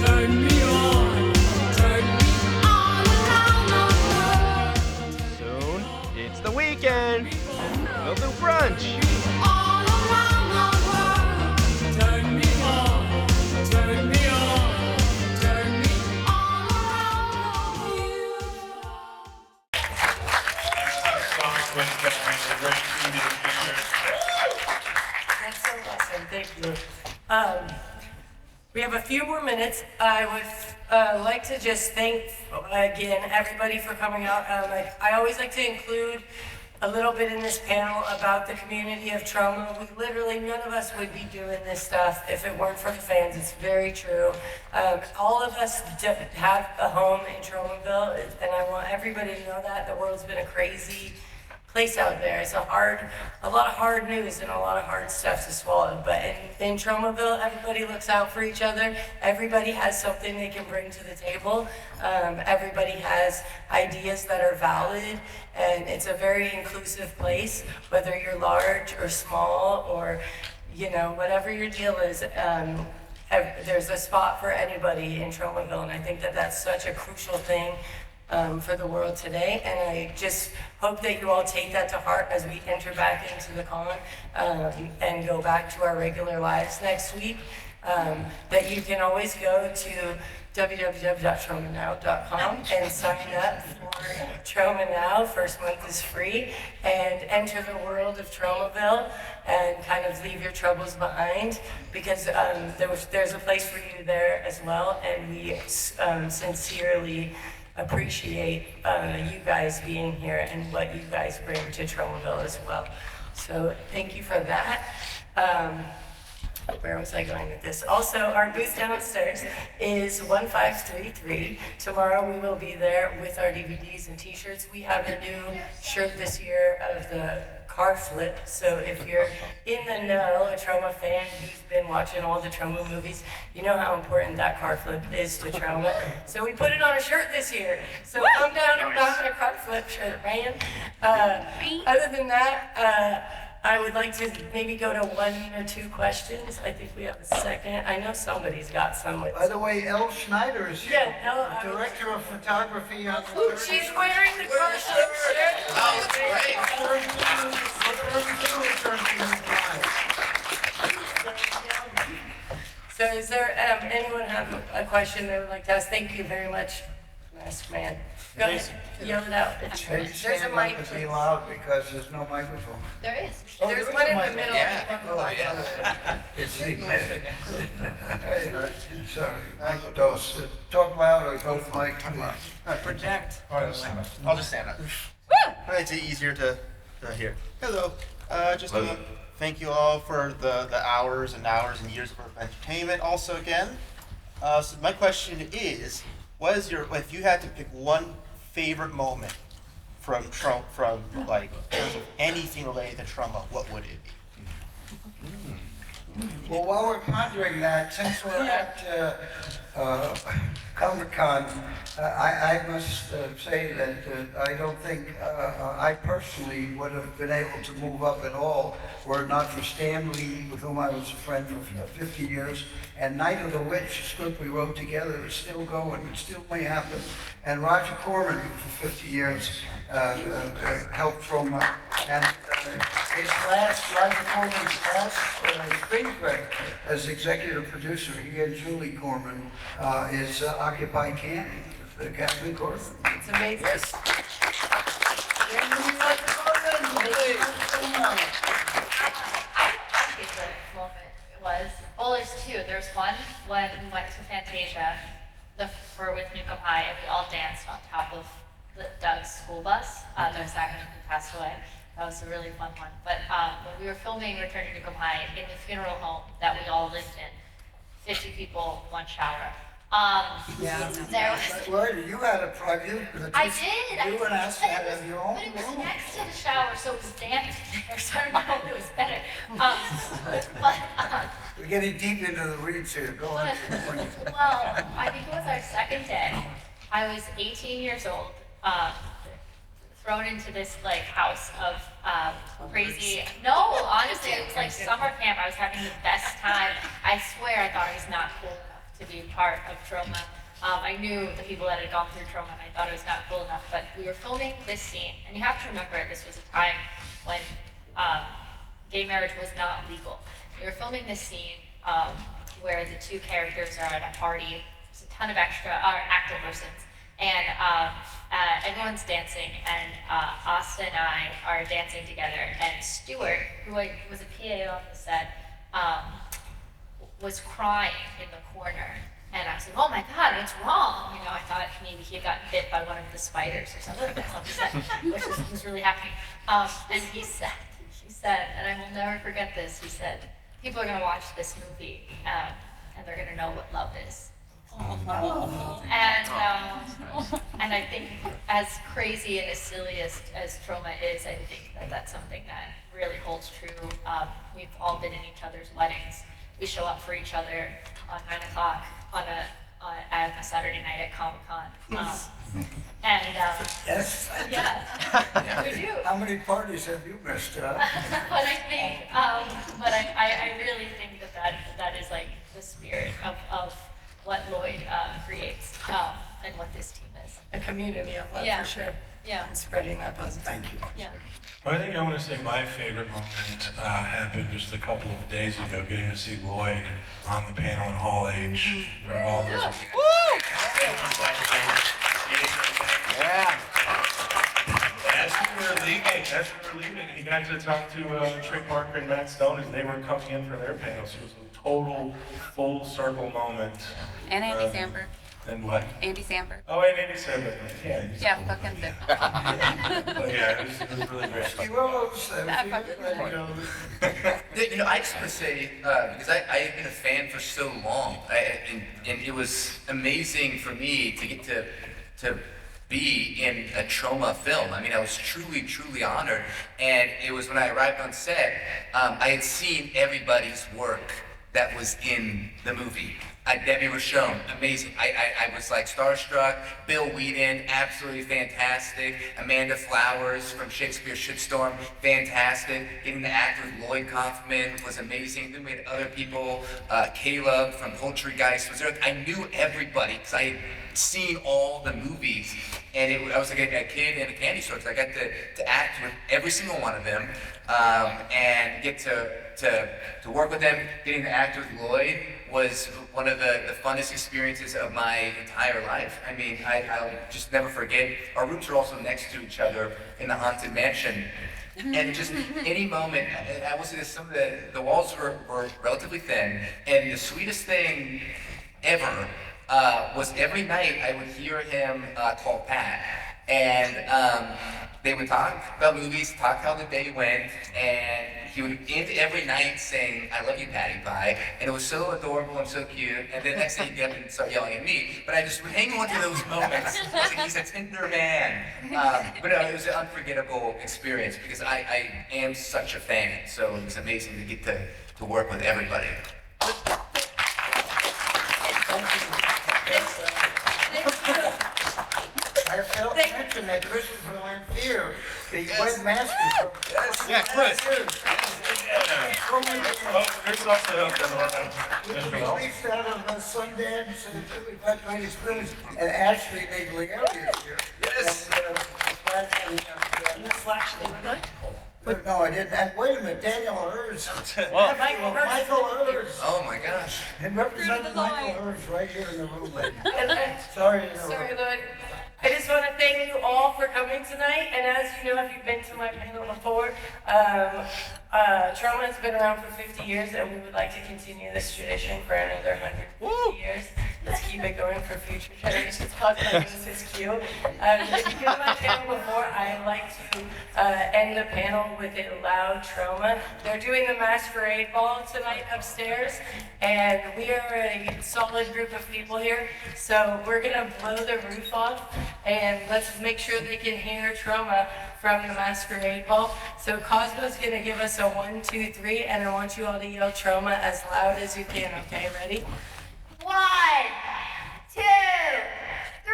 Turn me on, turn me all around the world. Soon, it's the weekend. We'll do brunch. All around the world. Turn me on, turn me on, turn me all around you. That's so awesome. Thank you. We have a few more minutes. I would like to just thank again everybody for coming out. I always like to include a little bit in this panel about the community of Troma. We literally, none of us would be doing this stuff if it weren't for the fans. It's very true. All of us have a home in Tromaville, and I want everybody to know that. The world's been a crazy place out there. It's a lot of hard news and a lot of hard stuff to swallow. But in Tromaville, everybody looks out for each other. Everybody has something they can bring to the table. Everybody has ideas that are valid, and it's a very inclusive place, whether you're large or small or, whatever your deal is. There's a spot for anybody in Tromaville, and I think that that's such a crucial thing for the world today, and I just hope that you all take that to heart as we enter back into the con and go back to our regular lives next week. That you can always go to www.tromanow.com and sign up for Troma Now. First month is free, and enter the world of Tromaville and kind of leave your troubles behind, because there's a place for you there as well, and we sincerely appreciate you guys being here and what you guys bring to Tromaville as well. So thank you for that. Where was I going with this? Also, our booth downstairs is 1533. Tomorrow we will be there with our DVDs and t-shirts. We have a new shirt this year of the car flip. So if you're in the know, a Troma fan who's been watching all the Troma movies, you know how important that car flip is to Troma. So we put it on a shirt this year. So come down and buy a car flip shirt, man. Other than that, I would like to maybe go to 1 or 2 questions. I think we have a second. I know somebody's got some. By the way, Elle Schneider is here. Yeah, Director of Photography on the Ooh, she's wearing the car flip shirt. Oh, that's great. So is there, anyone have a question they would like to ask? Thank you very much, Mask Man. Go ahead, yell it out. Maybe There's a stand mic, up and be please. loud because there's no microphone. There is. Oh, There's there one is a in the mic. middle. It's the sorry, Mike Dose. Talk loud or both mic. Project. I'll just stand up. It's easier to hear. Hello. Just thank you all for the hours and hours and years of entertainment also again. So my question is, if you had to pick one favorite moment from like anything related to Troma, what would it be? Well, while we're pondering that, since we're at Comic-Con, I must say that I don't think I personally would have been able to move up at all were it not for Stan Lee, with whom I was a friend for 50 years, and Night of the Witch, a script we wrote together, is still going, it still may happen, and Roger Corman, who for 50 years helped from, and Roger Corman's last screenplay as executive producer, he and Julie Corman, is Occupy Candy, the Catherine Corcoran. It's amazing. Yes. There's two. There's one when we went to Fantasia with NUKE High, and we all danced on top of Doug's school bus. Doug Zack Beins passed away. That was a really fun one. But when we were filming Return to NUKE High in the funeral home that we all lived in, 50 people, 1 shower. There was. Lloyd, you had a private. I did. You were asked to have your own But it was room. next to the shower, so it was damp in there, so I don't know if it was better. We're getting deep into the reeds here. Go on. Well, I think it was our second day. I was 18 years old, thrown into this house of crazy. No, honestly, it was like summer camp. I was having the best time. I swear, I thought I was not cool enough to be part of Troma. I knew the people that had gone through Troma, and I thought it was not cool enough. But we were filming this scene, and you have to remember, this was a time when gay marriage was not legal. We were filming this scene where the 2 characters are at a party. There's a ton of active persons, and everyone's dancing, and Asta and I are dancing together, and Stuart, who was a PA on the set, was crying in the corner, And I was like, oh my God, what's wrong? You know, I thought maybe he had gotten bit by one of the spiders or something. That's what he said, which was really happening. And he said, and I will never forget this, he said, people are going to watch this movie and they're going to know what love is. And I think as crazy and as silly as Troma is, I think that that's something that really holds true. We've all been in each other's weddings. We show up for each other on 9 o'clock on a Saturday night at Comic-Con. Yes. Yeah, we do. How many parties have you missed? But I think, I really think that is like the spirit of what Lloyd creates and what this team is. A community of love, for sure. Yeah. And spreading that positivity. Yeah. Well, I think I want to say my favorite moment happened just a couple of days ago, getting to see Lloyd on the panel in Hall H. Where all those Yeah. As we were leaving, he got to talk to Trey Parker and Matt Stone as they were coming in for their panels. It was a total full circle moment. And Andy Samberg. And what? Andy Samberg. Oh, and Andy Samberg. Yeah. Yeah, fuck him too. But yeah, it was really great. You know, I just want to say, because I have been a fan for so long, and it was amazing for me to get to be in a Troma film. I mean, I was truly, truly honored. And it was when I arrived on set, I had seen everybody's work that was in the movie. Debbie Rochon, amazing. I was like starstruck. Bill Whedon, absolutely fantastic. Amanda Flowers from Shakespeare Shitstorm, fantastic. Getting to act with Lloyd Kaufman was amazing. Then we had other people. Caleb from Poultrygeist was there. I knew everybody because I had seen all the movies. And I was like a kid in a candy store because I got to act with every single one of them and get to work with them. Getting to act with Lloyd was one of the funnest experiences of my entire life. I mean, I'll just never forget. Our rooms are also next to each other in the Haunted Mansion. And just any moment, I will say this, some of the walls were relatively thin, and the sweetest thing ever was every night I would hear him call Pat, and they would talk about movies, talk how the day went, and he would end every night saying, "I love you, Patty Pie," and it was so adorable and so cute. And then next day he'd get up and start yelling at me, but I just would hang on to those moments. I was like, he's a tender man. But no, it was an unforgettable experience because I am such a fan. So it was amazing to get to work with everybody. I failed to mention that Christopher Lanphear, the webmaster from Chris. He reached out of Sundance and we've had great experience, and Ashley Miglielli is here. Yes. No, I didn't. And wait a minute, Daniel Hers. Well, Michael Hers. Oh my gosh. And representing Michael Hers right here in the room. Sorry, Lloyd. I just want to thank you all for coming tonight. And as you know, if you've been to my panel before, Troma has been around for 50 years, and we would like to continue this tradition for another 150 years. Let's keep it going for future generations. Cosmetics is cute. If you've been to my panel before, I like to end the panel with a loud Troma. They're doing the Masquerade Ball tonight upstairs, and we are a solid group of people here. So we're gonna blow the roof off, and let's make sure they can hear Troma from the Masquerade Ball. So Cosmo's gonna give us a 1, 2, 3, and I want you all to yell Troma as loud as you can, okay? Ready? 1, 2, 3.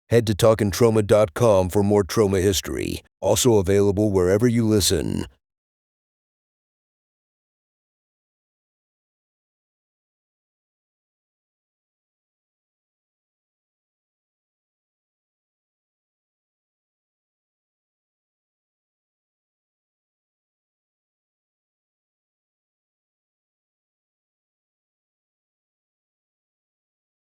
Head to talkintroma.com for more Troma history. Also available wherever you listen.